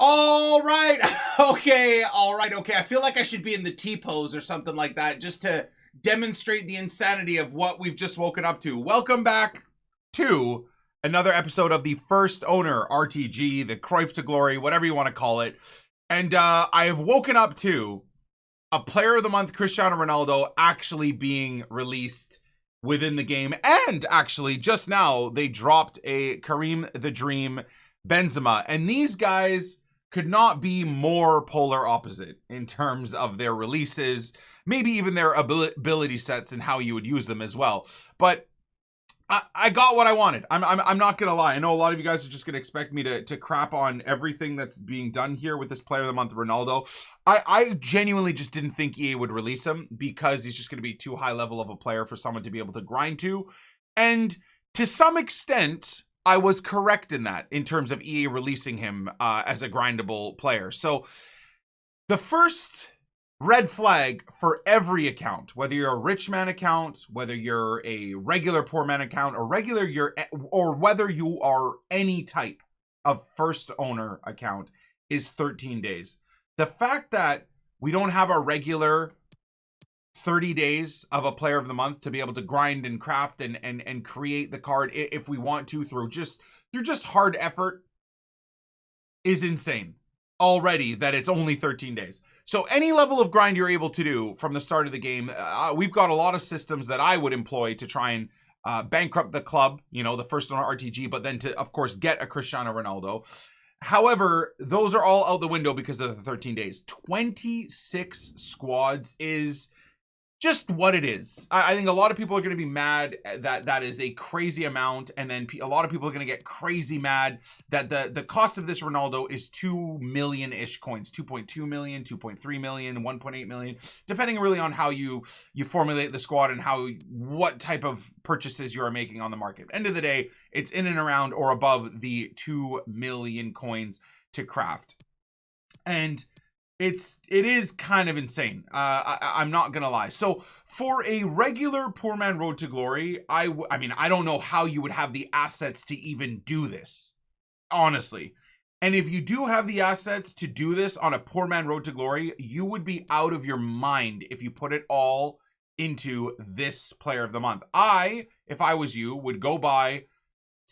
All right. Okay. All right. Okay. I feel like I should be in the T-pose or something like that just to demonstrate the insanity of what we've just woken up to. Welcome back to another episode of the First Owner RTG, the Cruyff to Glory, whatever you want to call it. And I have woken up to a Player of the Month, Cristiano Ronaldo, actually being released within the game. And actually, just now, they dropped a Karim the Dream Benzema. And these guys could not be more polar opposite in terms of their releases, maybe even their ability sets and how you would use them as well. But I got what I wanted. I'm not gonna lie. I know a lot of you guys are just gonna expect me to crap on everything that's being done here with this Player of the Month, Ronaldo. I genuinely just didn't think EA would release him because he's just gonna be too high level of a player for someone to be able to grind to. And to some extent, I was correct in that, in terms of EA releasing him as a grindable player. So the first red flag for every account, whether you're a rich man account, whether you're a regular poor man account, or whether you are any type of first owner account, is 13 days. The fact that we don't have a regular 30 days of a Player of the Month to be able to grind and craft and create the card if we want to through just hard effort is insane already, that it's only 13 days. So any level of grind you're able to do from the start of the game, we've got a lot of systems that I would employ to try and bankrupt the club, you know, the First Owner RTG, but then to, of course, get a Cristiano Ronaldo. However, those are all out the window because of the 13 days. 26 squads is just what it is. I think a lot of people are going to be mad that that is a crazy amount, and then a lot of people are going to get crazy mad that the cost of this Ronaldo is 2 million-ish coins, 2.2 million, 2.3 million, 1.8 million, depending really on how you formulate the squad and what type of purchases you are making on the market. End of the day, it's in and around or above the 2 million coins to craft. And it is kind of insane. I'm not gonna lie. So for a regular poor man road to glory, I mean, I don't know how you would have the assets to even do this, honestly. And if you do have the assets to do this on a poor man road to glory, you would be out of your mind if you put it all into this Player of the Month. If I was you, would go buy,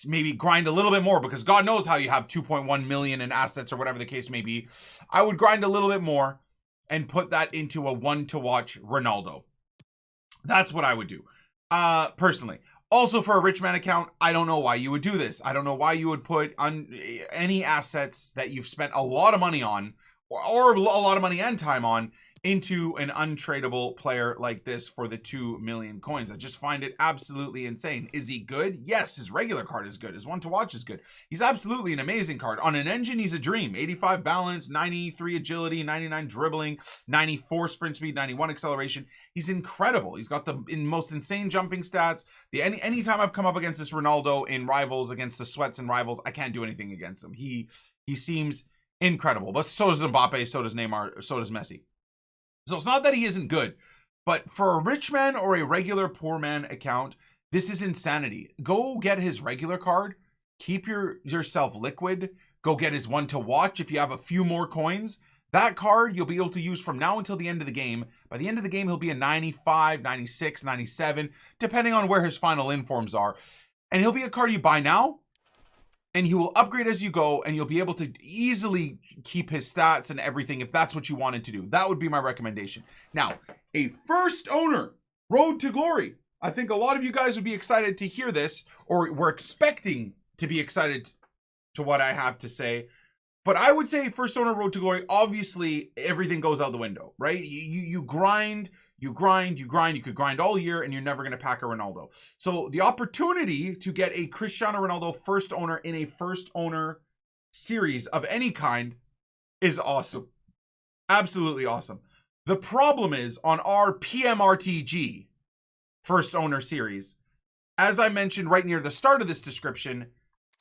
maybe grind a little bit more, because God knows how you have 2.1 million in assets or whatever the case may be. I would grind a little bit more and put that into a one to watch Ronaldo. That's what I would do, personally. Also, for a rich man account, I don't know why you would do this. I don't know why you would put on any assets that you've spent a lot of money on, or a lot of money and time on, into an untradeable player like this for the 2 million coins. I just find it absolutely insane. Is he good? Yes, his regular card is good. His one to watch is good. He's absolutely an amazing card. On an engine, he's a dream. 85 balance, 93 agility, 99 dribbling, 94 sprint speed, 91 acceleration. He's incredible. He's got the most insane jumping stats. Anytime I've come up against this Ronaldo in Rivals, against the Sweats and Rivals, I can't do anything against him. He seems incredible. But so does Mbappe, so does Neymar, so does Messi. So it's not that he isn't good, but for a rich man or a regular poor man account, this is insanity. Go get his regular card, keep yourself liquid, go get his one to watch if you have a few more coins. That card you'll be able to use from now until the end of the game. By the end of the game, he'll be a 95, 96, 97, depending on where his final informs are. And he'll be a card you buy now, and he will upgrade as you go, and you'll be able to easily keep his stats and everything if that's what you wanted to do. That would be my recommendation. Now, a first owner road to glory. I think a lot of you guys would be excited to hear this, or were expecting to be excited to what I have to say. But I would say first owner road to glory, obviously everything goes out the window, right? You grind, you could grind all year and you're never going to pack a Ronaldo. So the opportunity to get a Cristiano Ronaldo first owner in a first owner series of any kind is awesome. Absolutely awesome. The problem is on our PMRTG first owner series, as I mentioned right near the start of this description,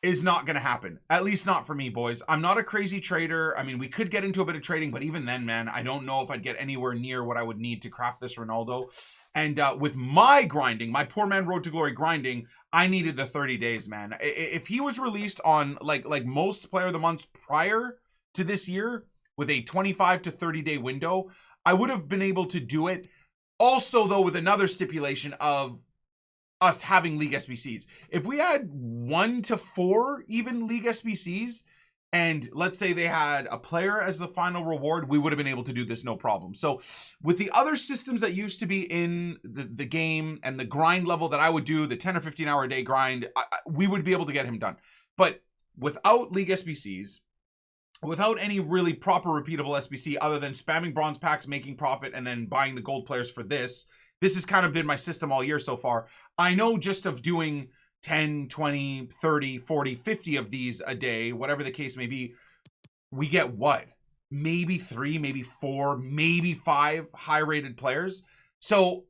is not going to happen. At least not for me, boys. I'm not a crazy trader. I mean, we could get into a bit of trading, but even then, man, I don't know if I'd get anywhere near what I would need to craft this Ronaldo. And with my grinding, my poor man road to glory grinding, I needed the 30 days, man. If he was released on like most Player of the Months prior to this year with a 25 to 30 day window, I would have been able to do it. Also, though, with another stipulation of us having league SBCs. If we had 1 to 4 even league SBCs, and let's say they had a player as the final reward, we would have been able to do this no problem. So with the other systems that used to be in the game and the grind level that I would do, the 10 or 15 hour a day grind, we would be able to get him done. But without league SBCs, without any really proper repeatable SBC other than spamming bronze packs, making profit, and then buying the gold players for this has kind of been my system all year so far. I know just of doing 10, 20, 30, 40, 50 of these a day, whatever the case may be, we get what? Maybe 3, maybe 4, maybe 5 high-rated players. So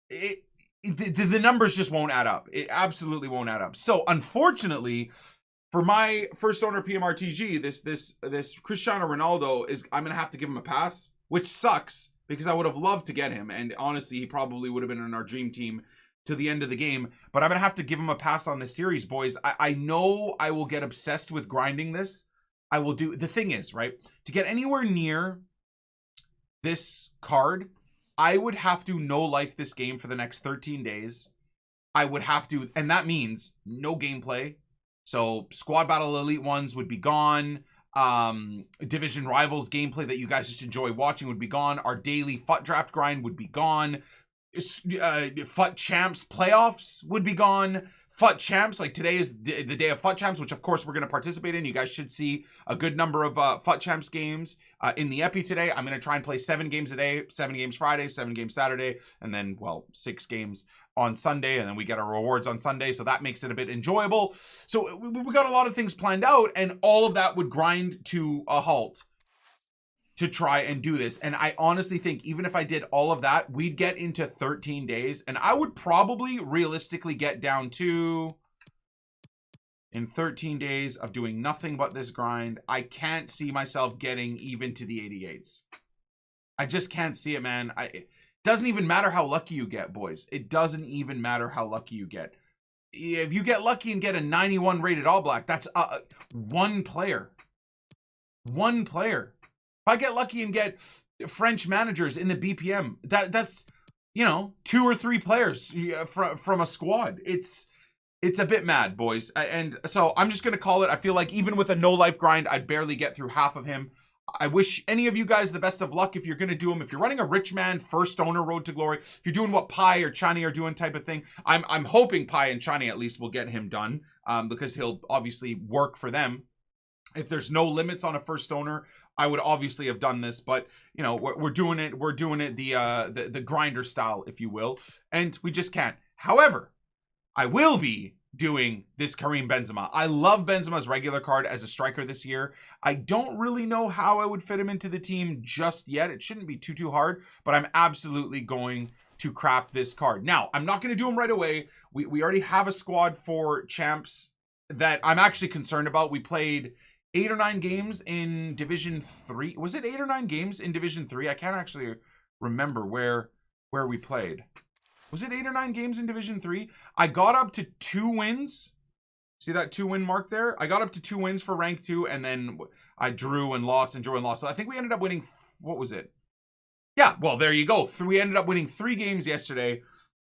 the numbers just won't add up. It absolutely won't add up. So unfortunately, for my first owner PMRTG, this Cristiano Ronaldo I'm gonna have to give him a pass, which sucks because I would have loved to get him, and honestly, he probably would have been in our dream team to the end of the game. But I'm gonna have to give him a pass on this series, boys. I know I will get obsessed with grinding this. I will do. The thing is, right, to get anywhere near this card, I would have to no life this game for the next 13 days. I would have to, and that means no gameplay. So squad battle elite ones would be gone. Division rivals gameplay that you guys just enjoy watching would be gone. Our daily FUT draft grind would be gone. FUT Champs playoffs would be gone. FUT Champs, like today is the day of FUT Champs, which of course we're going to participate in. You guys should see a good number of FUT Champs games in the Epi today. I'm going to try and play 7 games a day, 7 games Friday, 7 games Saturday, and then, well, 6 games on Sunday, and then we get our rewards on Sunday, so that makes it a bit enjoyable. So we got a lot of things planned out, and all of that would grind to a halt to try and do this. And I honestly think even if I did all of that, we'd get into 13 days, and I would probably realistically get down to, in 13 days of doing nothing but this grind, I can't see myself getting even to the 88s. I just can't see it, man. It doesn't even matter how lucky you get, boys. It doesn't even matter how lucky you get. If you get lucky and get a 91 rated All Black, that's one player. One player. If I get lucky and get French managers in the BPM, that's, you know, 2 or 3 players from a squad. It's a bit mad, boys. And so I'm just going to call it. I feel like even with a no life grind, I'd barely get through half of him. I wish any of you guys the best of luck if you're going to do them. If you're running a rich man first owner road to glory, if you're doing what Pi or Chani are doing type of thing, I'm hoping Pi and Chani at least will get him done, because he'll obviously work for them. If there's no limits on a first owner, I would obviously have done this, but you know, we're doing it. We're doing it the grinder style, if you will, and we just can't. However, I will be doing this Karim Benzema. I love Benzema's regular card as a striker this year. I don't really know how I would fit him into the team just yet. It shouldn't be too hard, but I'm absolutely going to craft this card. Now, I'm not going to do him right away. We already have a squad for champs that I'm actually concerned about. We played 8 or 9 games in Division 3. Was it 8 or 9 games in Division 3? I can't actually remember where we played. Was it 8 or 9 games in Division 3? I got up to 2 wins. See that 2-win mark there? I got up to 2 wins for rank 2, and then I drew and lost and drew and lost. So I think we ended up winning, what was it? Yeah, well, there you go. We ended up winning 3 games yesterday,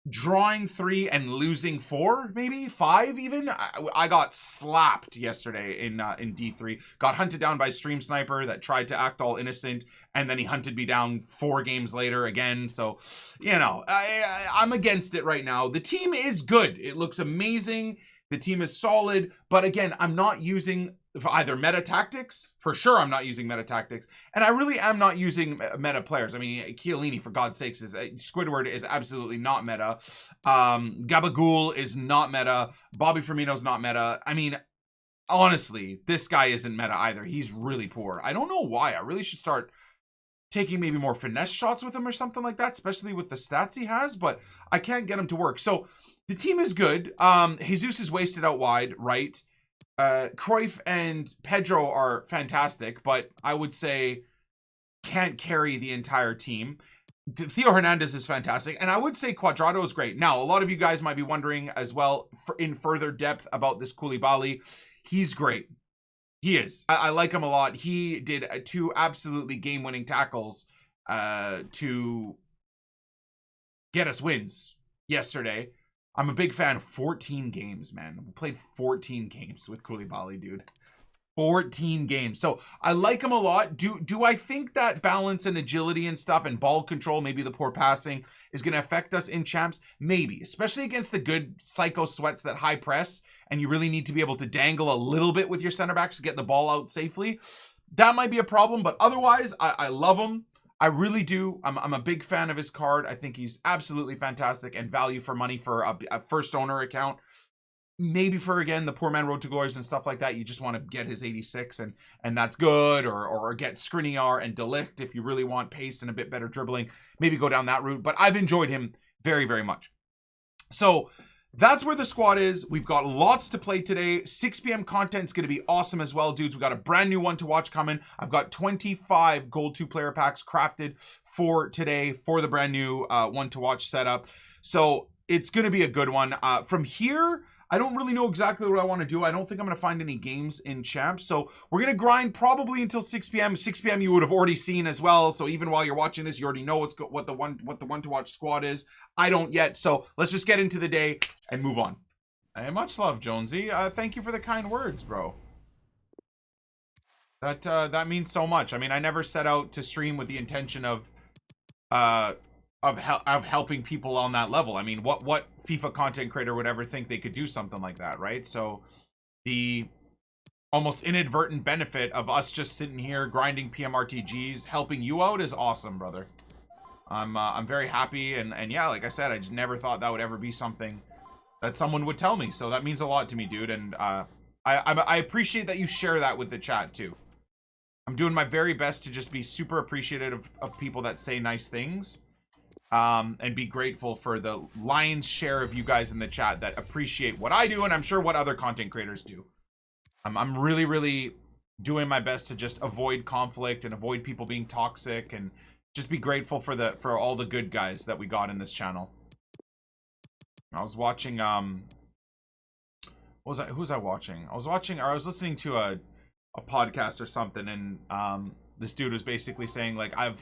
drawing 3 and losing 4, maybe 5 even. I got slapped yesterday in D3. Got hunted down by Stream Sniper that tried to act all innocent, and then he hunted me down 4 games later again. So, you know, I'm against it right now. The team is good. It looks amazing. The team is solid, but again, I'm not using either meta tactics. For sure, I'm not using meta tactics, and I really am not using meta players. I mean, Chiellini, for God's sakes, Squidward is absolutely not meta. Gabagool is not meta. Bobby Firmino's not meta. I mean, honestly, this guy isn't meta either. He's really poor. I don't know why. I really should start taking maybe more finesse shots with him or something like that, especially with the stats he has, but I can't get him to work. So the team is good. Jesus is wasted out wide, right? Cruyff and Pedro are fantastic, but I would say can't carry the entire team. Theo Hernandez is fantastic, and I would say Cuadrado is great. Now, a lot of you guys might be wondering as well, in further depth about this Koulibaly. He's great. He is. I like him a lot. He did 2 absolutely game-winning tackles to get us wins yesterday. I'm a big fan of 14 games, man. We played 14 games with Koulibaly, dude. 14 games. So I like him a lot. Do I think that balance and agility and stuff and ball control, maybe the poor passing, is going to affect us in champs? Maybe, especially against the good psycho sweats that high press and you really need to be able to dangle a little bit with your center backs to get the ball out safely. That might be a problem, but otherwise I love him. I really do. I'm a big fan of his card. I think he's absolutely fantastic and value for money for a first owner account. Maybe for, again, the poor man road to glories and stuff like that, you just want to get his 86 and that's good, or get Skriniar and Delict if you really want pace and a bit better dribbling. Maybe go down that route, but I've enjoyed him very, very much. So that's where the squad is. We've got lots to play today. 6 p.m. content's going to be awesome as well, dudes. We got a brand new one to watch coming. I've got 25 Gold 2 player packs crafted for today for the brand new one to watch setup. So it's going to be a good one. From here, I don't really know exactly what I want to do. I don't think I'm going to find any games in champs. So we're going to grind probably until 6 p.m. 6 p.m. you would have already seen as well. So even while you're watching this, you already know what the one to watch squad is. I don't yet. So let's just get into the day and move on. Hey, much love, Jonesy. Thank you for the kind words, bro. That means so much. I mean, I never set out to stream with the intention of helping people on that level. I mean, what FIFA content creator would ever think they could do something like that, right? So the almost inadvertent benefit of us just sitting here grinding PMRTGs, helping you out, is awesome, brother. I'm very happy, and yeah, like I said, I just never thought that would ever be something that someone would tell me. So that means a lot to me, dude, and I appreciate that you share that with the chat too. I'm doing my very best to just be super appreciative of people that say nice things. And be grateful for the lion's share of you guys in the chat that appreciate what I do, and I'm sure what other content creators do. I'm really, really doing my best to just avoid conflict and avoid people being toxic, and just be grateful for all the good guys that we got in this channel. I was watching who was I watching? I was listening to a podcast or something, and this dude was basically saying, like, I've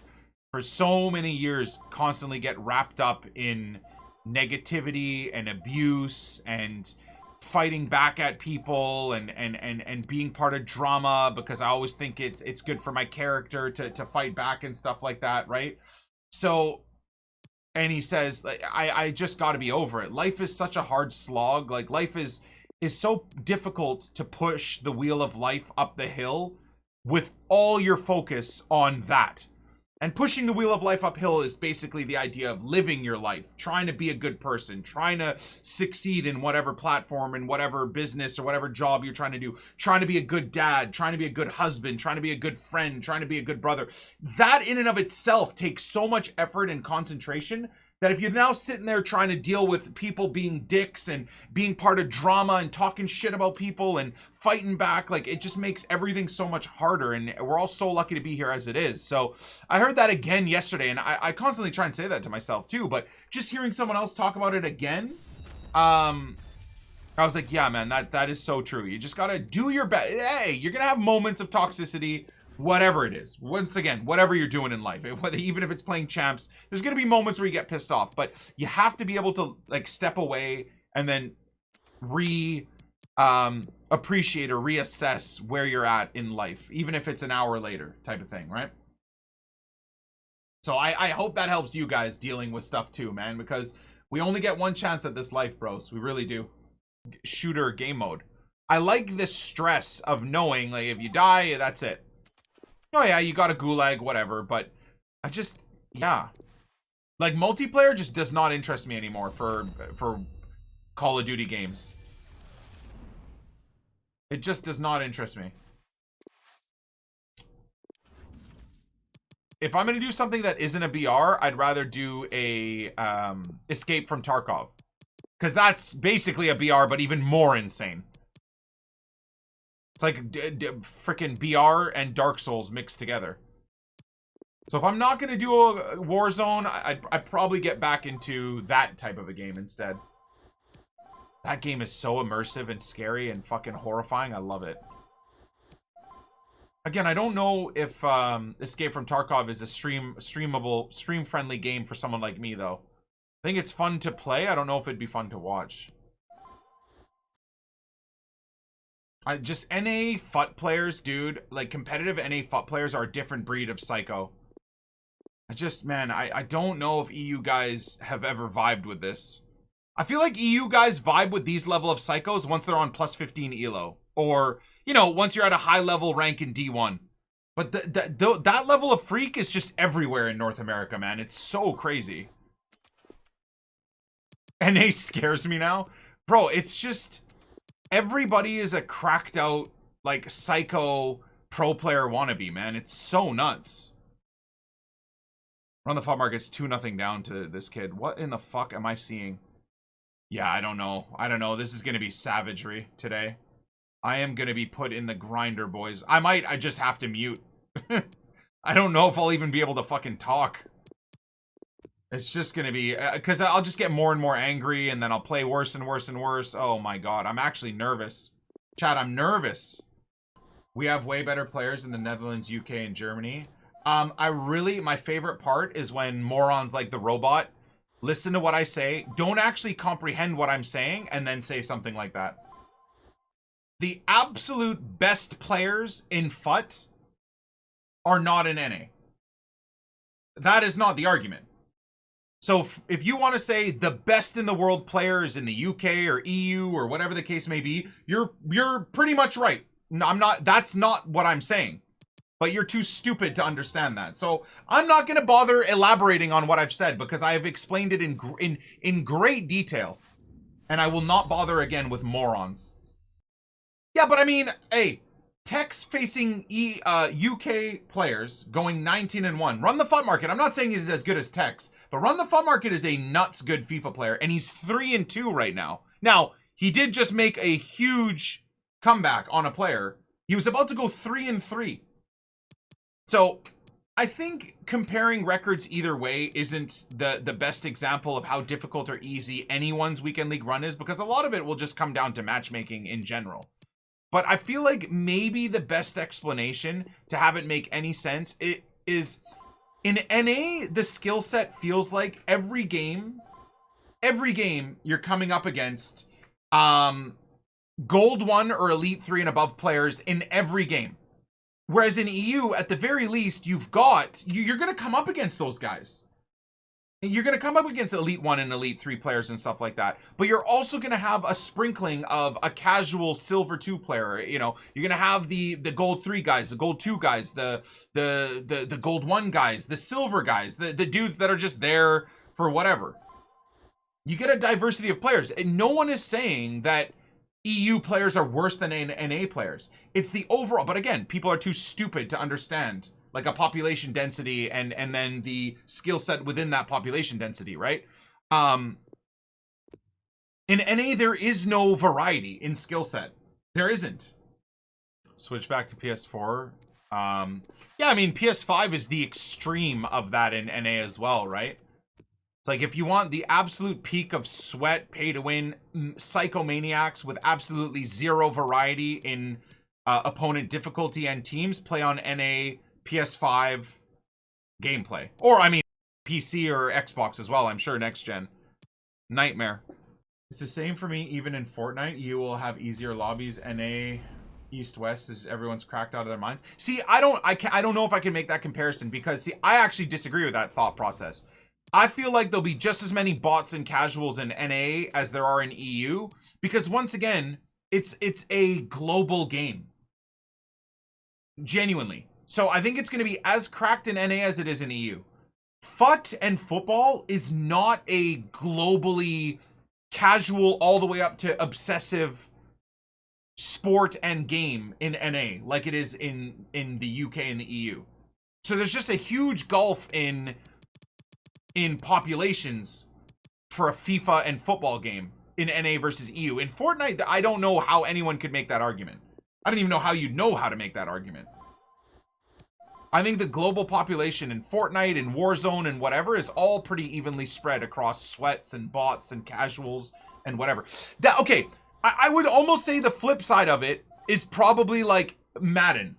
for so many years constantly get wrapped up in negativity and abuse and fighting back at people and being part of drama, because I always think it's good for my character to fight back and stuff like that, right? So, and he says, like, I just got to be over it. Life is such a hard slog. Like, life is so difficult to push the wheel of life up the hill with all your focus on that. And pushing the wheel of life uphill is basically the idea of living your life, trying to be a good person, trying to succeed in whatever platform, in whatever business or whatever job you're trying to do, trying to be a good dad, trying to be a good husband, trying to be a good friend, trying to be a good brother. That in and of itself takes so much effort and concentration that if you're now sitting there trying to deal with people being dicks and being part of drama and talking shit about people and fighting back, like, it just makes everything so much harder, and we're all so lucky to be here as it is. So I heard that again yesterday, and I constantly try and say that to myself too, but just hearing someone else talk about it again, I was like, yeah, man, that is so true. You just gotta do your best. Hey, you're gonna have moments of toxicity, whatever it is. Once again, whatever you're doing in life, even if it's playing champs, there's going to be moments where you get pissed off, but you have to be able to, like, step away and then appreciate or reassess where you're at in life, even if it's an hour later type of thing, right? So I hope that helps you guys dealing with stuff too, man, because we only get one chance at this life, bros. We really do. Shooter game mode. I like this stress of knowing, like, if you die, that's it. Oh yeah, you got a gulag, whatever, but I just, yeah. Like, multiplayer just does not interest me anymore for Call of Duty games. It just does not interest me. If I'm going to do something that isn't a BR, I'd rather do a Escape from Tarkov. Because that's basically a BR, but even more insane. It's like freaking BR and Dark Souls mixed together. So if I'm not going to do a Warzone, I'd probably get back into that type of a game instead. That game is so immersive and scary and fucking horrifying. I love it. Again, I don't know if Escape from Tarkov is a stream-friendly game for someone like me, though. I think it's fun to play. I don't know if it'd be fun to watch. Just NA FUT players, dude. Like, competitive NA FUT players are a different breed of psycho. Man, I don't know if EU guys have ever vibed with this. I feel like EU guys vibe with these level of psychos once they're on plus 15 elo. Or, you know, once you're at a high level rank in D1. But that level of freak is just everywhere in North America, man. It's so crazy. NA scares me now. Bro, it's just... everybody is a cracked out, like, psycho pro player wannabe, man. It's so nuts. Run the FUT market's 2-0 down to this kid. What in the fuck am I seeing? Yeah, I don't know. I don't know. This is going to be savagery today. I am going to be put in the grinder, boys. I just have to mute. I don't know if I'll even be able to fucking talk. It's just going to be... because I'll just get more and more angry, and then I'll play worse and worse and worse. Oh my god, I'm actually nervous. Chat, I'm nervous. We have way better players in the Netherlands, UK, and Germany. My favorite part is when morons like the robot listen to what I say, don't actually comprehend what I'm saying, and then say something like that. The absolute best players in FUT are not in NA. That is not the argument. So if you want to say the best in the world players in the UK or EU or whatever the case may be, you're pretty much right. That's not what I'm saying. But you're too stupid to understand that. So I'm not going to bother elaborating on what I've said because I have explained it in great detail. And I will not bother again with morons. Yeah, but I mean, hey, Tech's facing UK players going 19-1. Run the FUT market. I'm not saying he's as good as Tech's, but Run the FUT market is a nuts good FIFA player, and he's 3-2 right now. Now, he did just make a huge comeback on a player. He was about to go 3-3. So, I think comparing records either way isn't the best example of how difficult or easy anyone's weekend league run is, because a lot of it will just come down to matchmaking in general. But I feel like maybe the best explanation to have it make any sense is in NA, the skill set feels like every game you're coming up against Gold 1 or Elite 3 and above players in every game. Whereas in EU, at the very least, you're going to come up against those guys. You're going to come up against Elite 1 and Elite 3 players and stuff like that. But you're also going to have a sprinkling of a casual Silver 2 player. You know, you're going to have the Gold 3 guys, the Gold 2 guys, the Gold 1 guys, the Silver guys, the dudes that are just there for whatever. You get a diversity of players. And no one is saying that EU players are worse than NA players. It's the overall. But again, people are too stupid to understand like a population density and then the skill set within that population density, right? In NA, there is no variety in skill set. There isn't. Switch back to PS4. Yeah, I mean, PS5 is the extreme of that in NA as well, right? It's like if you want the absolute peak of sweat, pay to win, psychomaniacs with absolutely zero variety in opponent difficulty and teams, play on NA PS5 gameplay. Or, I mean, PC or Xbox as well, I'm sure, next gen. Nightmare. It's the same for me, even in Fortnite. You will have easier lobbies. NA East-West is everyone's cracked out of their minds. See, I don't know if I can make that comparison because, see, I actually disagree with that thought process. I feel like there'll be just as many bots and casuals in NA as there are in EU because, once again, it's a global game. Genuinely. So I think it's going to be as cracked in NA as it is in EU. FUT and football is not a globally casual all the way up to obsessive sport and game in NA like it is in the UK and the EU. So there's just a huge gulf in populations for a FIFA and football game in NA versus EU. In Fortnite, I don't know how anyone could make that argument. I don't even know how you'd know how to make that argument. I think the global population in Fortnite and Warzone and whatever is all pretty evenly spread across sweats and bots and casuals and whatever. Okay, I would almost say the flip side of it is probably like Madden.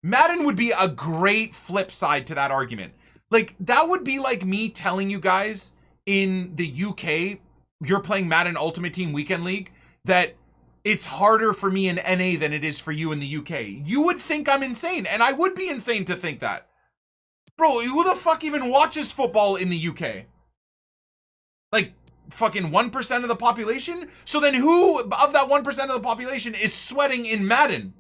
Madden would be a great flip side to that argument. Like, that would be like me telling you guys in the UK, you're playing Madden Ultimate Team Weekend League, that it's harder for me in NA than it is for you in the UK. You would think I'm insane, and I would be insane to think that. Bro, who the fuck even watches football in the UK? Like, fucking 1% of the population? So then who of that 1% of the population is sweating in Madden?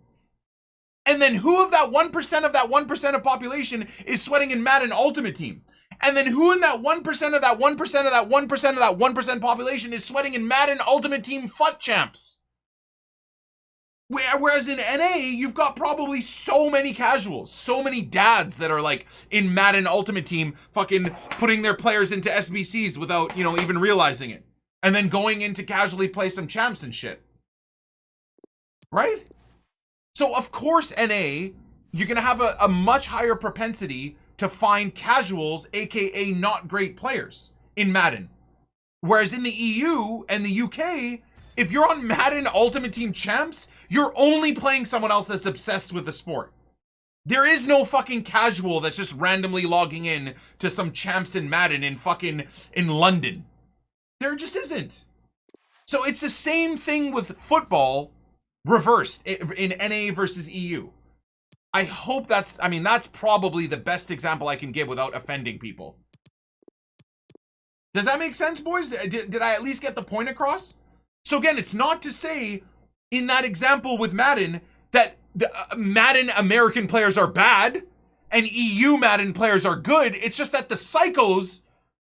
And then who of that 1% of that 1% of population is sweating in Madden Ultimate Team? And then who in that 1% of that 1% of that 1% of that 1% population is sweating in Madden Ultimate Team FUT Champs? Whereas in NA, you've got probably so many casuals, so many dads that are like in Madden Ultimate Team fucking putting their players into SBCs without, you know, even realizing it. And then going in to casually play some champs and shit. Right? So, of course, NA, you're going to have a much higher propensity to find casuals, aka not great players, in Madden. Whereas in the EU and the UK, if you're on Madden Ultimate Team Champs, you're only playing someone else that's obsessed with the sport. There is no fucking casual that's just randomly logging in to some champs in Madden in London. There just isn't. So it's the same thing with football reversed in NA versus EU. I hope that's probably the best example I can give without offending people. Does that make sense, boys? Did I at least get the point across? So again, it's not to say in that example with Madden that the Madden American players are bad and EU Madden players are good. It's just that the psychos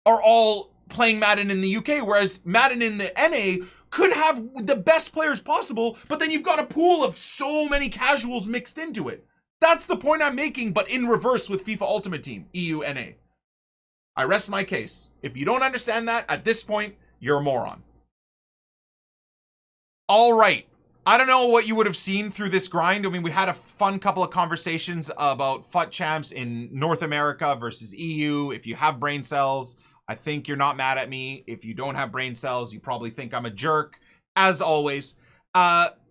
are all playing Madden in the UK, whereas Madden in the NA could have the best players possible, but then you've got a pool of so many casuals mixed into it. That's the point I'm making, but in reverse with FIFA Ultimate Team, EU NA. I rest my case. If you don't understand that, at this point, you're a moron. All right. I don't know what you would have seen through this grind. I mean, we had a fun couple of conversations about FUT Champs in North America versus EU. If you have brain cells, I think you're not mad at me. If you don't have brain cells, you probably think I'm a jerk. As always,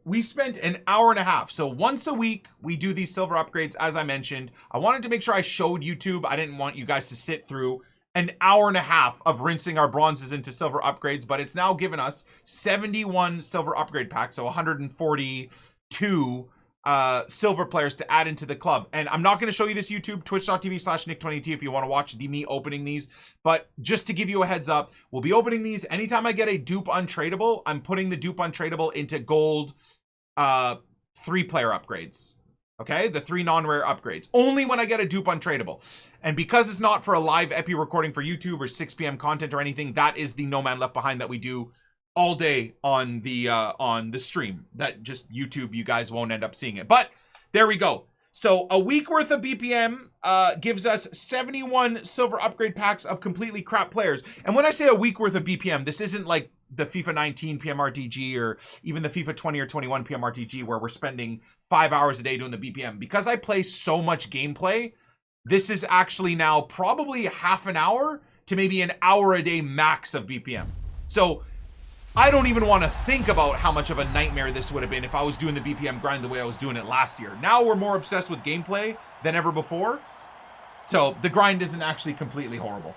we spent an hour and a half. So once a week, we do these silver upgrades, as I mentioned. I wanted to make sure I showed YouTube. I didn't want you guys to sit through an hour and a half of rinsing our bronzes into silver upgrades, but it's now given us 71 silver upgrade packs, so 142 silver players to add into the club. And I'm not going to show you this YouTube, twitch.tv/Nick20t if you want to watch me opening these, but just to give you a heads up, we'll be opening these anytime I get a dupe untradeable. I'm putting the dupe untradeable into gold 3-player upgrades. Okay, the 3 non-rare upgrades. Only when I get a dupe untradeable. And because it's not for a live epi recording for YouTube or 6 p.m. content or anything, that is the No Man Left Behind that we do all day on the stream. That just YouTube, you guys won't end up seeing it. But there we go. So a week worth of BPM gives us 71 silver upgrade packs of completely crap players. And when I say a week worth of BPM, this isn't like the FIFA 19 PMRTG or even the FIFA 20 or 21 PMRTG where we're spending 5 hours a day doing the BPM. Because I play so much gameplay, this is actually now probably half an hour to maybe an hour a day max of BPM. So I don't even want to think about how much of a nightmare this would have been if I was doing the BPM grind the way I was doing it last year. Now we're more obsessed with gameplay than ever before. So the grind isn't actually completely horrible.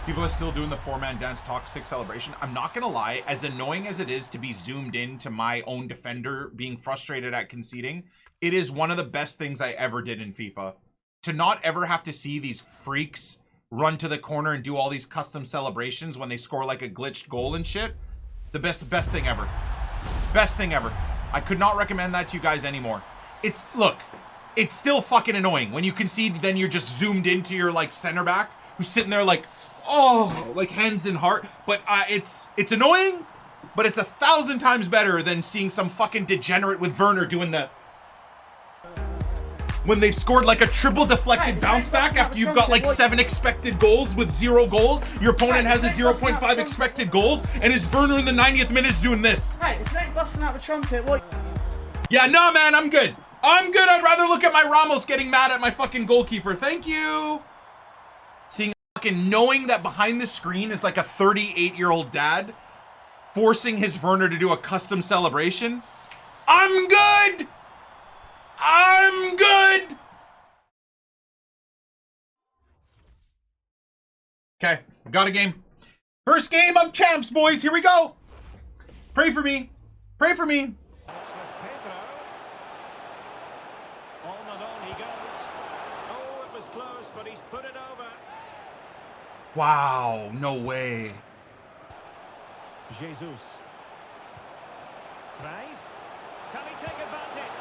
People are still doing the 4-man dance talk 6 celebration. I'm not going to lie, as annoying as it is to be zoomed in to my own defender being frustrated at conceding, it is one of the best things I ever did in FIFA. To not ever have to see these freaks run to the corner and do all these custom celebrations when they score like a glitched goal and shit. The best thing ever. Best thing ever. I could not recommend that to you guys anymore. Look, it's still fucking annoying. When you concede, then you're just zoomed into your like center back who's sitting there like, oh, like hands in heart. But it's annoying, but it's 1,000 times better than seeing some fucking degenerate with Werner doing the... When they've scored like a triple deflected bounce back after you've got like 7 expected goals with 0 goals. Your opponent has a 0.5 expected goals, and it's Werner in the 90th minute is doing this. Hey, if you ain't busting out the trumpet, what? Yeah, no, man, I'm good. I'm good. I'd rather look at my Ramos getting mad at my fucking goalkeeper. Thank you. Seeing fucking knowing that behind the screen is like a 38-year-old dad. forcing his Werner to do a custom celebration. I'm good! I'm good! Okay, got a game. First game of champs, boys. Here we go. Pray for me. Pray for me. Wow, no way. Jesus. Crave. Can he take advantage?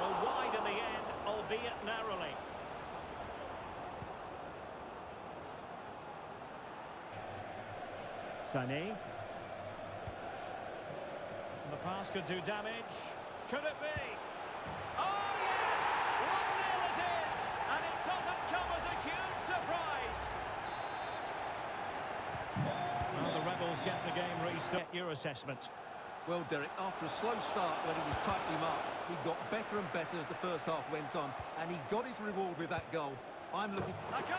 Well, wide in the end, albeit narrowly. Sané. The pass could do damage. Could it be? Oh, yes! 1-0 it is! And it doesn't come as a huge surprise. Well, the Rebels get the game restarted. Your assessment. Well, Derek, after a slow start when he was tightly marked, he got better and better as the first half went on, and he got his reward with that goal. I'm looking... A goal!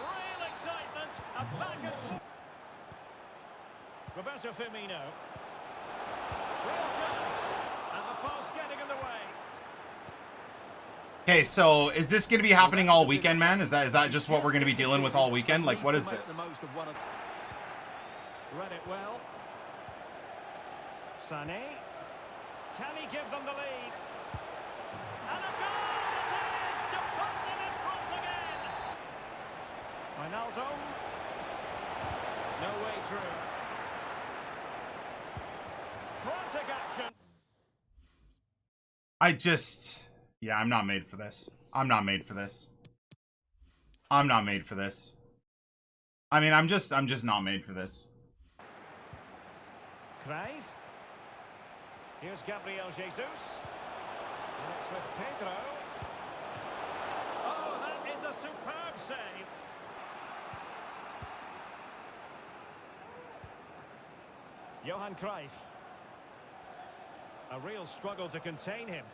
Real excitement! A back and forth. Roberto Firmino. Real chance. And the pass getting in the way. Okay, so is this going to be happening all weekend, man? Is that just what we're going to be dealing with all weekend? Like, what is this? Read it well. Sané. Can he give them the lead? And a goal it is to put them in front again. Ronaldo. No way through. Frantic action. Yeah, I'm not made for this. I'm not made for this. I'm not made for this. I mean, I'm just not made for this. Crave. Here's Gabriel Jesus. And it's with Pedro. Oh, that is a superb save. Johan Cruyff. A real struggle to contain him.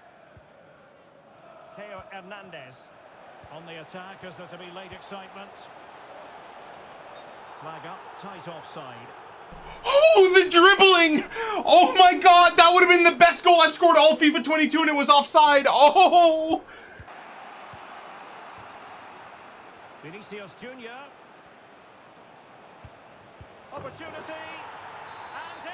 Theo Hernandez on the attack as there to be late excitement. Flag up, tight offside. Oh, the dribbling! Oh my god, that would have been the best goal I've scored all FIFA 22 and it was offside. Oh! Vinicius Junior. Opportunity. And in!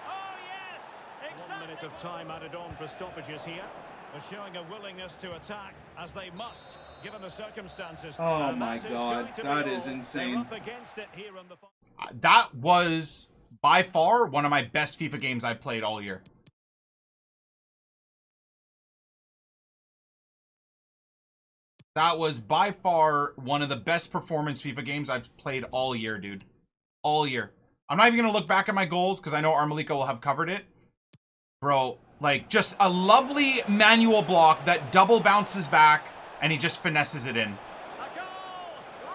Oh yes! Exactly. 1 minute of time added on for stoppages here. They're showing a willingness to attack, as they must, given the circumstances. Oh my god, that is insane. Up against it here in the... That was, by far, one of my best FIFA games I've played all year. That was, by far, one of the best performance FIFA games I've played all year, dude. All year. I'm not even going to look back at my goals, because I know Armalika will have covered it. Bro, like, just a lovely manual block that double bounces back, and he just finesses it in.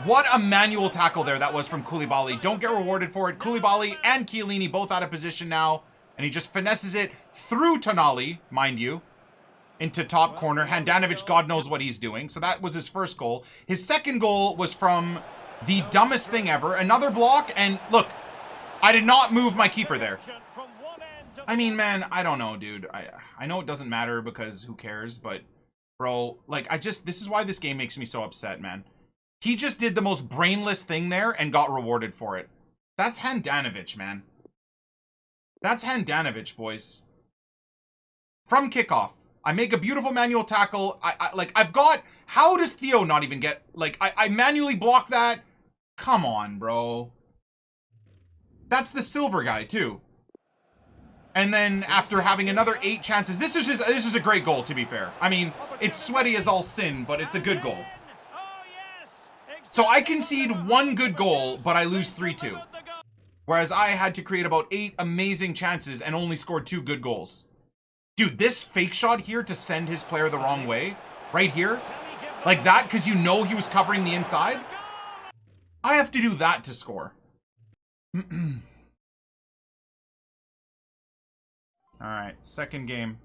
What a manual tackle there that was from Koulibaly. Don't get rewarded for it. Koulibaly and Chiellini both out of position now. And he just finesses it through Tonali, mind you, into top corner. Handanovic, God knows what he's doing. So that was his first goal. His second goal was from the dumbest thing ever. Another block. And look, I did not move my keeper there. I mean, man, I don't know, dude. I know it doesn't matter because who cares. But, bro, like, this is why this game makes me so upset, man. He just did the most brainless thing there and got rewarded for it. That's Handanovic, man. That's Handanovic, boys. From kickoff. I make a beautiful manual tackle. I've got... How does Theo not even get... Like, I manually block that. Come on, bro. That's the silver guy, too. And then after having another 8 chances... This is a great goal, to be fair. I mean, it's sweaty as all sin, but it's a good goal. So I concede 1 good goal, but I lose 3-2. Whereas I had to create about 8 amazing chances and only scored 2 good goals. Dude, this fake shot here to send his player the wrong way, right here, like that, because you know he was covering the inside. I have to do that to score. All right, second game.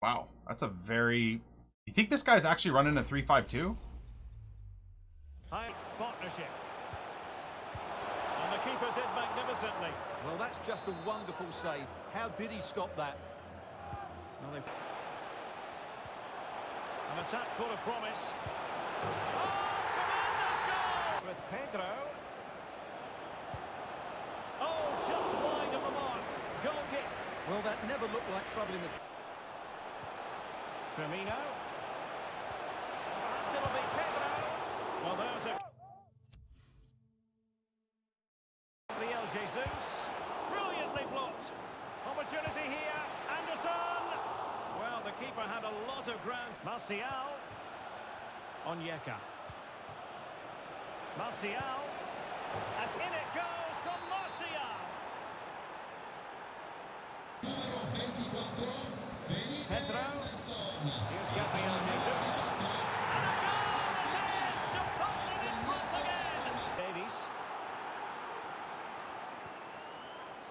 Wow, that's a very... You think this guy's actually running a 3-5-2? High partnership. And the keeper did magnificent. magnificently. Well, that's just a wonderful save. How did he stop that? Well, an attack full of promise. Oh, tremendous goal! With Pedro. Oh, just wide of the mark. Goal kick. Well, that never looked like trouble in the... Firmino. Perhaps it'll be Pedro. Well, there's a... Gabriel Jesus. Brilliantly blocked. Opportunity here. Anderson. Well, the keeper had a lot of ground. Martial. Onyeka. Martial. And in it goes from Martial. Pedro. Here's Gabriel Jesus. And a goal it is to put them in front again. Davies.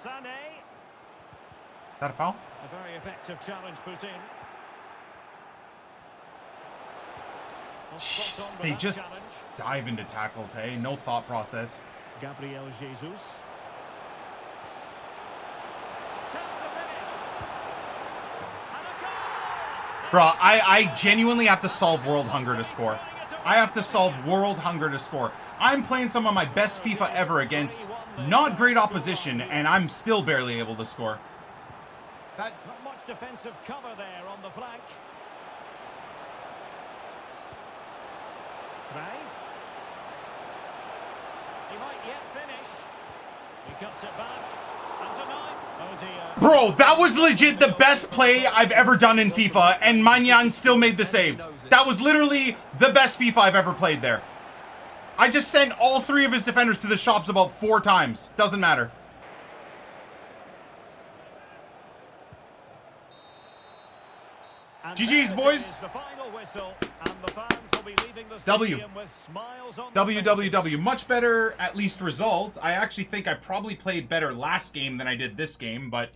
Sané. Is that a foul? A very effective challenge put in. Well, spot on with They that just challenge. dive into tackles, hey? No thought process. Gabriel Jesus. Chance to finish. And a goal! Bro, I genuinely have to solve world hunger to score. I have to solve world hunger to score. I'm playing some of my best FIFA ever against not great opposition, and I'm still barely able to score. Not much defensive cover there on the flank. Brave. He might yet finish. He cuts it back. And denied. Oh dear. Bro, that was legit the best play I've ever done in FIFA, and Manyan still made the save. That was literally the best FIFA I've ever played there. I just sent all 3 of his defenders to the shops about 4 times. Doesn't matter. And GG's, there it boys. is, the final whistle, and the fans will be leaving the W. stadium with smiles on their faces. WWW. Much better, at least, result. I actually think I probably played better last game than I did this game, but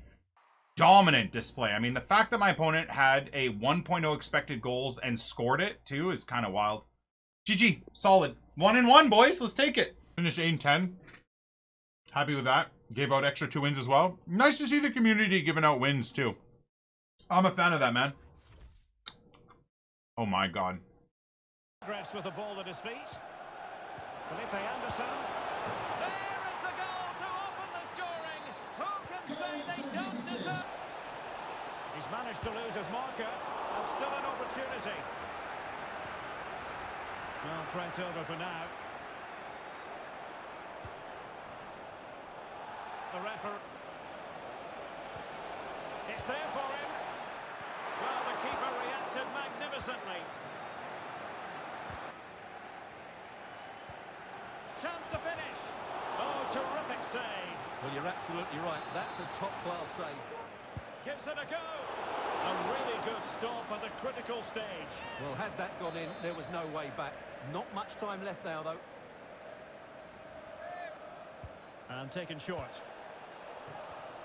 dominant display. I mean, the fact that my opponent had a 1.0 expected goals and scored it, too, is kind of wild. GG. Solid. 1-1, boys. Let's take it. Finished 8-10. Happy with that. Gave out extra 2 wins as well. Nice to see the community giving out wins, too. I'm a fan of that, man. Oh, my God. Progress with the ball at his feet. Felipe Anderson. There is the goal to open the scoring. Who can say they don't deserve? He's managed to lose his marker, and still an opportunity. Well, threat over for now. The referee. It's there for him. Well, the keeper reacted magnificently. Chance to finish. Oh, terrific save. Well, you're absolutely right. That's a top-class save. Gives it a go. A really good stop at a critical stage. Well, had that gone in, there was no way back. Not much time left now, though. And taken short.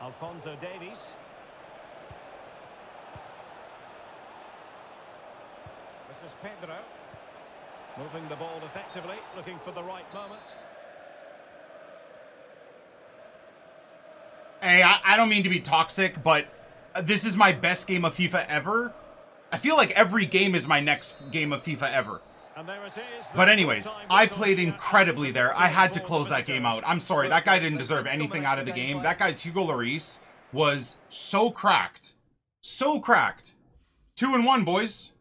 Alphonso Davies. This is Pedro. Moving the ball effectively, looking for the right moment. Hey, I don't mean to be toxic, but this is my best game of FIFA ever. I feel like every game is my next game of FIFA ever. And there it is. But anyways, I played incredibly there. I had to close that game out. I'm sorry, that guy didn't deserve anything out of the game. That guy's Hugo Lloris was so cracked. So cracked. 2-1, boys.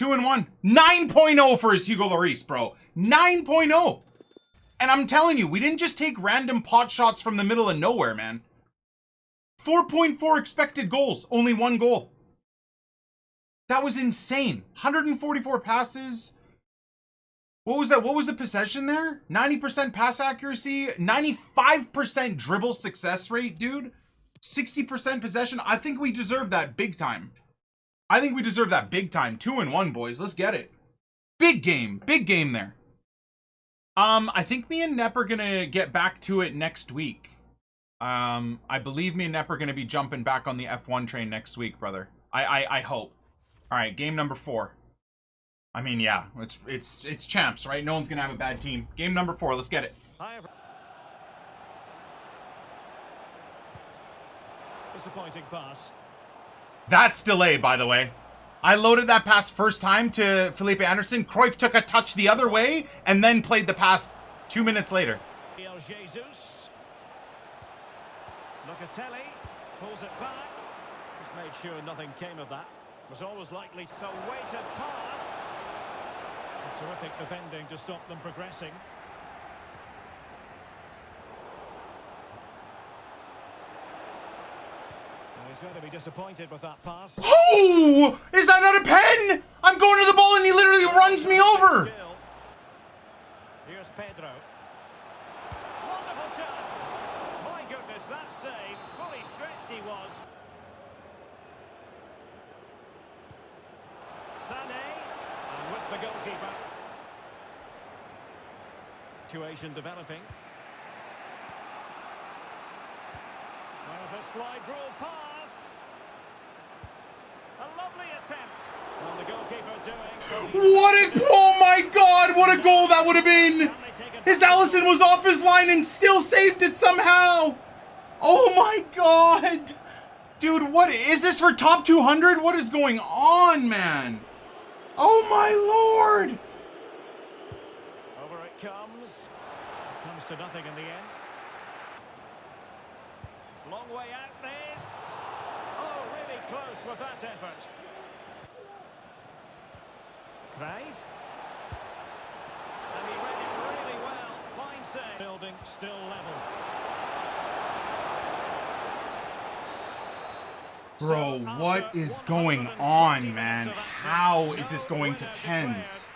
2-1. 9.0 for his Hugo Lloris, bro. 9.0. And I'm telling you, we didn't just take random pot shots from the middle of nowhere, man. 4.4 expected goals. Only 1 goal. That was insane. 144 passes. What was that? What was the possession there? 90% pass accuracy. 95% dribble success rate, dude. 60% possession. I think we deserve that big time. I think we deserve that big time. 2-1, boys. Let's get it. Big game. Big game there. I think me and Nep are gonna get back to it next week. I believe me and Nep are gonna be jumping back on the F1 train next week, brother. I hope. All right, game number 4. I mean, yeah, it's champs, right? No one's gonna have a bad team. Game number 4. Let's get it. disappointing pass. That's delay, by the way. I loaded that pass first time to Felipe Anderson. Cruyff took a touch the other way and then played the pass 2 minutes later. Jesus. Locatelli pulls it back. Just made sure nothing came of that. Was always likely. So weighted pass. And terrific defending to stop them progressing. He's going to be disappointed with that pass. Oh! Is that not a pen? I'm going to the ball and he literally runs me over. Here's Pedro. Wonderful chance. My goodness, that save. Fully stretched he was. Sané. And with the goalkeeper. Situation developing. There's a slide rule pass. A lovely attempt. And the goalkeeper doing... What a... Oh my God, what a goal that would have been. His Alisson was off his line and still saved it somehow. Oh my God. Dude, what is this for top 200? What is going on, man? Oh my Lord. Over it comes. Comes to nothing in the end. Long way out this. Oh, really close with that effort. Cruyff. And he read it really well. Fine save. Building still level. Bro, what is going on, man? How is this going to pens?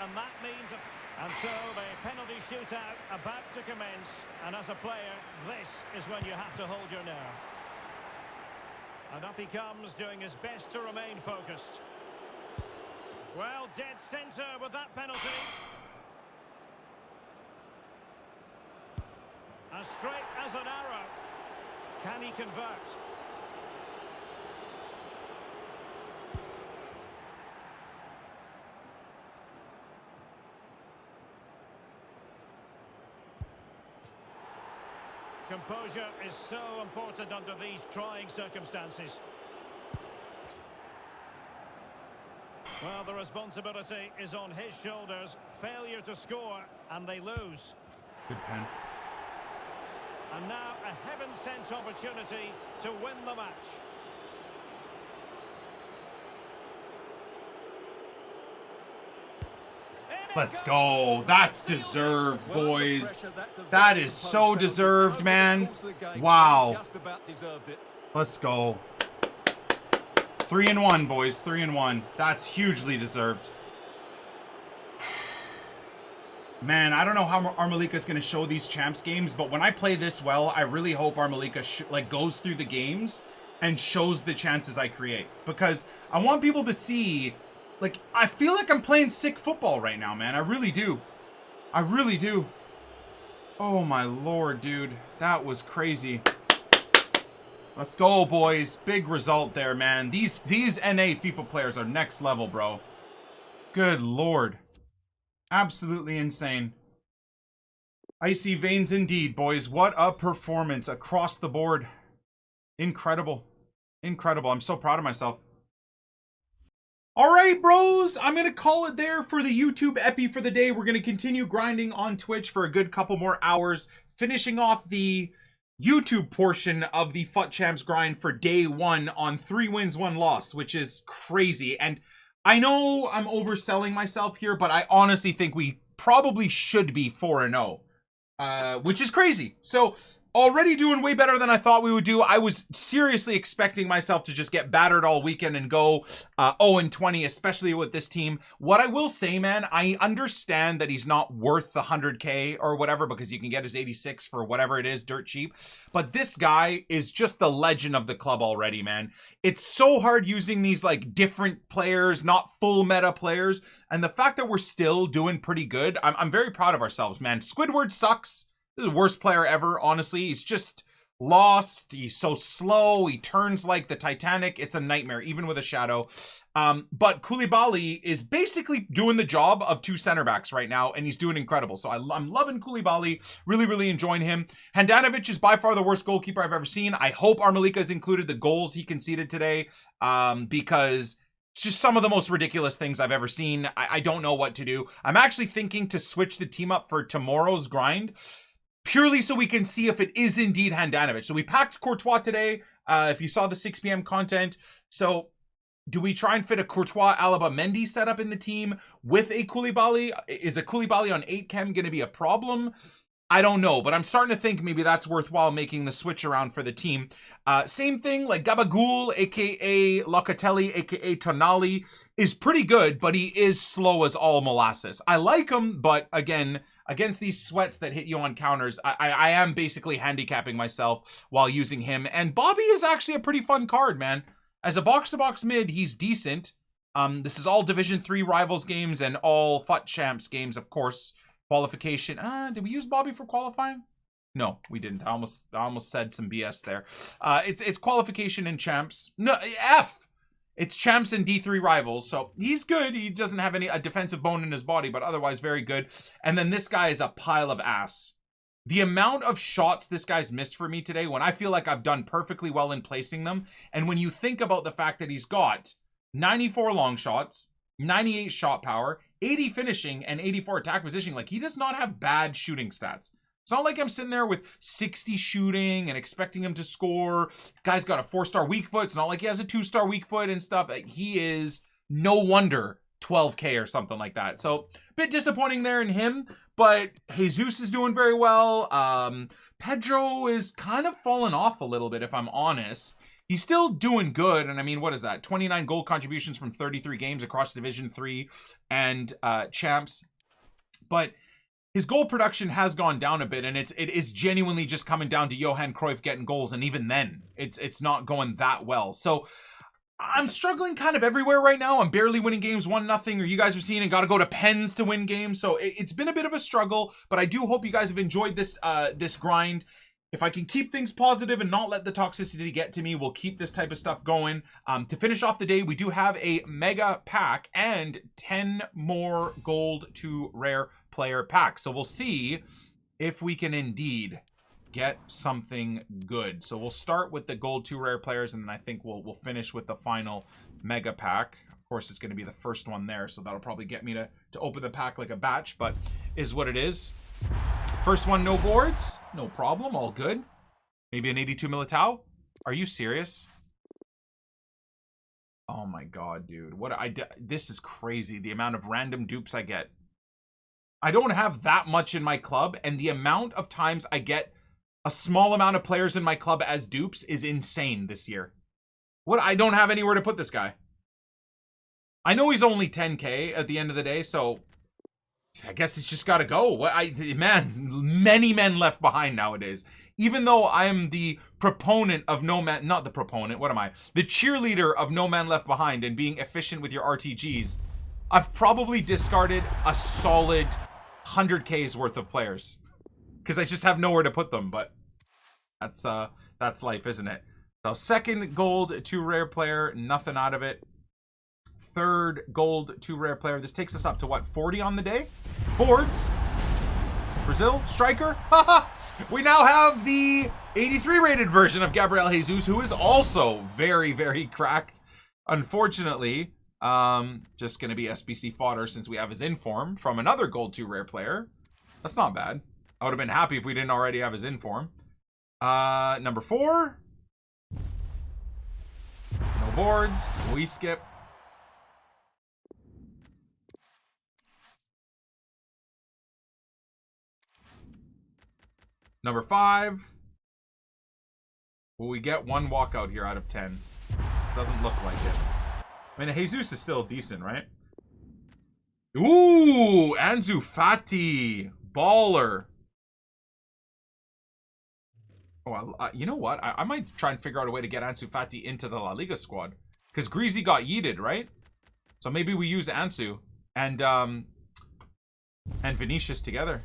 And so the penalty shootout about to commence. And as a player, this is when you have to hold your nerve. And up he comes, doing his best to remain focused. Well, dead centre with that penalty. As straight as an arrow. Can he convert? Composure is so important under these trying circumstances. Well, the responsibility is on his shoulders. Failure to score, and they lose. Good pen. And now a heaven-sent opportunity to win the match. Let's go. That's deserved, boys. That is so deserved, man. Wow. Let's go. 3-1, boys. 3-1. That's hugely deserved. Man, I don't know how Armalika is going to show these champs games, but when I play this well, I really hope Armalika goes through the games and shows the chances I create, because I want people to see. Like, I feel like I'm playing sick football right now, man. I really do. I really do. Oh, my Lord, dude. That was crazy. Let's go, boys. Big result there, man. These NA FIFA players are next level, bro. Good Lord. Absolutely insane. Icy veins indeed, boys. What a performance across the board. Incredible. Incredible. I'm so proud of myself. All right, bros, I'm going to call it there for the YouTube epi for the day. We're going to continue grinding on Twitch for a good couple more hours, finishing off the YouTube portion of the FUT Champs grind for day 1 on 3 wins, 1 loss, which is crazy. And I know I'm overselling myself here, but I honestly think we probably should be 4-0, which is crazy. So already doing way better than I thought we would do. I was seriously expecting myself to just get battered all weekend and go 0-20, especially with this team. What I will say, man, I understand that he's not worth the 100K or whatever, because you can get his 86 for whatever it is, dirt cheap. But this guy is just the legend of the club already, man. It's so hard using these like different players, not full meta players. And the fact that we're still doing pretty good, I'm very proud of ourselves, man. Squidward sucks. This is the worst player ever, honestly. He's just lost. He's so slow. He turns like the Titanic. It's a nightmare, even with a shadow. But Koulibaly is basically doing the job of two center backs right now, and he's doing incredible. So I'm loving Koulibaly. Really, really enjoying him. Handanovic is by far the worst goalkeeper I've ever seen. I hope Armalika's included the goals he conceded today, because it's just some of the most ridiculous things I've ever seen. I don't know what to do. I'm actually thinking to switch the team up for tomorrow's grind, purely so we can see if it is indeed Handanovic. So we packed Courtois today, if you saw the 6 p.m. content. So do we try and fit a Courtois, Alaba, Mendy setup in the team with a Koulibaly? Is a Koulibaly on 8 chem going to be a problem? I don't know, but I'm starting to think maybe that's worthwhile making the switch around for the team. Same thing, like Gabagool, aka Locatelli, aka Tonali, is pretty good, but he is slow as all molasses. I like him, but again, against these sweats that hit you on counters, I am basically handicapping myself while using him. And Bobby is actually a pretty fun card, man. As a box-to-box mid, he's decent. This is all Division 3 Rivals games and all FUT Champs games, of course. Qualification. Did we use Bobby for qualifying? No, we didn't. I almost said some BS there. It's qualification and champs. No, F. It's champs and D3 rivals. So he's good. He doesn't have a defensive bone in his body, but otherwise very good. And then this guy is a pile of ass. The amount of shots this guy's missed for me today, when I feel like I've done perfectly well in placing them, and when you think about the fact that he's got 94 long shots, 98 shot power, 80 finishing, and 84 attack positioning, like, he does not have bad shooting stats. It's not like I'm sitting there with 60 shooting and expecting him to score. Guy's got a 4-star weak foot. It's not like he has a 2-star weak foot and stuff. He is, no wonder, 12K or something like that. So, bit disappointing there in him, but Jesus is doing very well. Pedro is kind of fallen off a little bit, if I'm honest. He's still doing good, and I mean, what is that? 29 goal contributions from 33 games across Division 3 and Champs. But his goal production has gone down a bit, and it is genuinely just coming down to Johan Cruyff getting goals, and even then, it's not going that well. So I'm struggling kind of everywhere right now. I'm barely winning games 1-0, or you guys are seeing it, got to go to pens to win games. So it's been a bit of a struggle, but I do hope you guys have enjoyed this this grind. If I can keep things positive and not let the toxicity get to me, we'll keep this type of stuff going. To finish off the day, we do have a mega pack and 10 more gold to rare player packs. So we'll see if we can indeed get something good. So we'll start with the gold 2 rare players, and then I think we'll finish with the final mega pack. Of course, it's going to be the first one there, so that'll probably get me to open the pack like a batch, but is what it is. First one, no boards. No problem. All good. Maybe an 82 Militao. Are you serious? Oh my god, dude. This is crazy. The amount of random dupes I get. I don't have that much in my club, and the amount of times I get a small amount of players in my club as dupes is insane this year. I don't have anywhere to put this guy. I know he's only 10K at the end of the day, so I guess it's just got to go. Man, many men left behind nowadays. Even though I am the proponent of not the proponent, what am I? The cheerleader of no man left behind and being efficient with your RTGs, I've probably discarded a solid 100K's worth of players because I just have nowhere to put them. But that's life, isn't it? So second gold 2 rare player, nothing out of it. Third gold 2 rare player. This takes us up to what, 40 on the day? Boards. Brazil striker. We now have the 83 rated version of Gabriel Jesus, who is also very, very cracked. Unfortunately, just going to be SBC fodder since we have his inform from another gold 2 rare player. That's not bad. I would have been happy if we didn't already have his inform. Number 4. No boards. We skip. Number 5. Will we get 1 walkout here out of 10? Doesn't look like it. I mean, Jesus is still decent, right? Ooh, Ansu Fati. Baller. Oh, you know what? I might try and figure out a way to get Ansu Fati into the La Liga squad. Because Greasy got yeeted, right? So maybe we use Ansu and Vinicius together.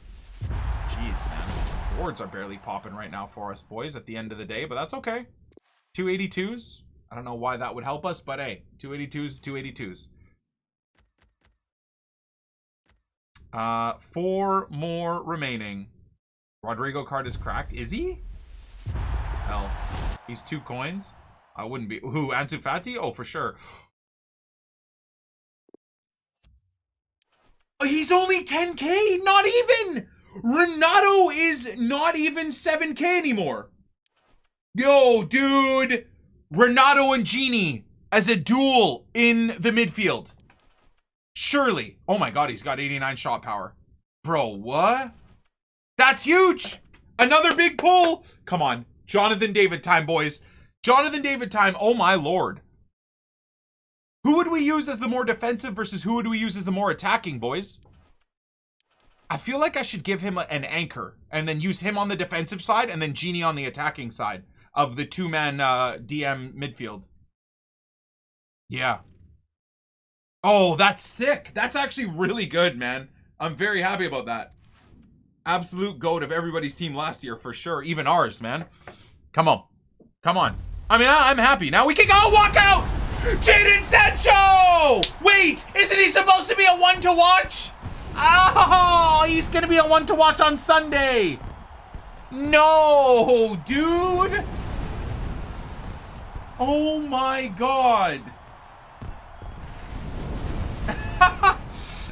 Jeez, man. Boards are barely popping right now for us, boys, at the end of the day, but that's okay. 282s. I don't know why that would help us, but hey, 282s, 282s. 4 more remaining. Rodrigo card is cracked. Is he? Hell, he's 2 coins. I wouldn't be. Who? Ansu Fati? Oh, for sure. He's only 10k. Not even. Renato is not even 7k anymore. Yo, dude. Renato and Genie as a duel in the midfield. Surely. Oh my god, he's got 89 shot power. Bro, what? That's huge. Another big pull. Come on. Jonathan David time, boys. Jonathan David time. Oh my lord. Who would we use as the more defensive versus who would we use as the more attacking, boys? I feel like I should give him an anchor and then use him on the defensive side and then Genie on the attacking side of the 2-man DM midfield. Yeah. Oh, that's sick. That's actually really good, man. I'm very happy about that. Absolute GOAT of everybody's team last year, for sure. Even ours, man. Come on. Come on. I mean, I'm happy. Now we can go walk out! Jadon Sancho! Wait, isn't he supposed to be a one to watch? Oh, he's going to be a one to watch on Sunday. No, dude. Oh my god.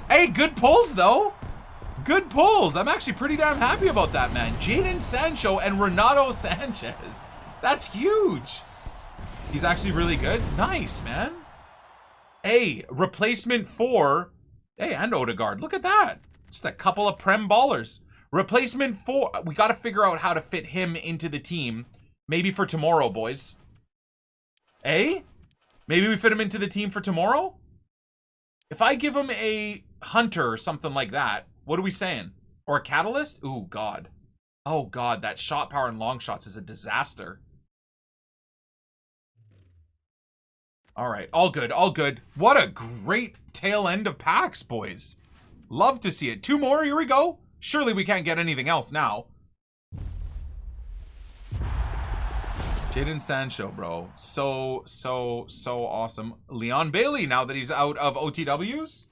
Hey, good pulls though. Good pulls. I'm actually pretty damn happy about that, man. Jadon Sancho and Renato Sanchez. That's huge. He's actually really good. Nice, man. Hey, replacement for... Hey, and Odegaard. Look at that. Just a couple of Prem ballers. Replacement for... We got to figure out how to fit him into the team. Maybe for tomorrow, boys. Hey? Maybe we fit him into the team for tomorrow? If I give him a Hunter or something like that, what are we saying? Or a Catalyst? Ooh, God. Oh, God. That shot power and long shots is a disaster. All right. All good. All good. What a great tail end of packs, boys. Love to see it. 2 more. Here we go. Surely we can't get anything else now. Jadon Sancho, bro. So awesome. Leon Bailey, now that he's out of OTWs.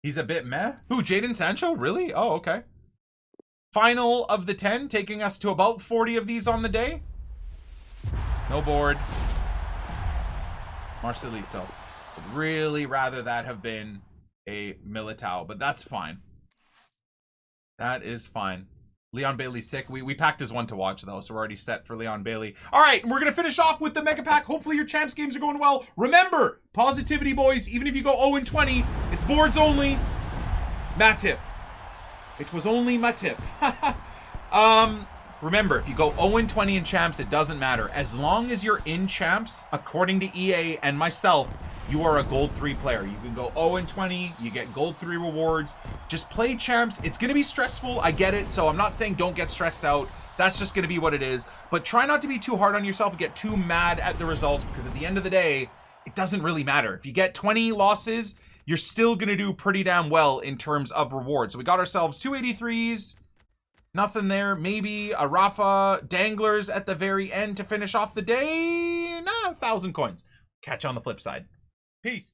He's a bit meh. Who, Jadon Sancho? Really? Oh, okay. Final of the 10, taking us to about 40 of these on the day. No board. Marcelito. Would really rather that have been a Militao, but that's fine. That is fine. Leon Bailey's sick. We packed his one to watch, though, so we're already set for Leon Bailey. All right, and we're going to finish off with the Mega Pack. Hopefully your Champs games are going well. Remember, positivity, boys. Even if you go 0-20, it's boards only. Matt tip. It was only my tip. Remember, if you go 0-20 in Champs, it doesn't matter. As long as you're in Champs, according to EA and myself, you are a Gold 3 player. You can go 0-20, you get Gold 3 rewards. Just play Champs. It's going to be stressful. I get it. So I'm not saying don't get stressed out. That's just going to be what it is. But try not to be too hard on yourself and get too mad at the results, because at the end of the day, it doesn't really matter. If you get 20 losses, you're still going to do pretty damn well in terms of rewards. So we got ourselves 283s. Nothing there. Maybe a Rafa Danglers at the very end to finish off the day. Nah, 1,000 coins. Catch you on the flip side. Peace.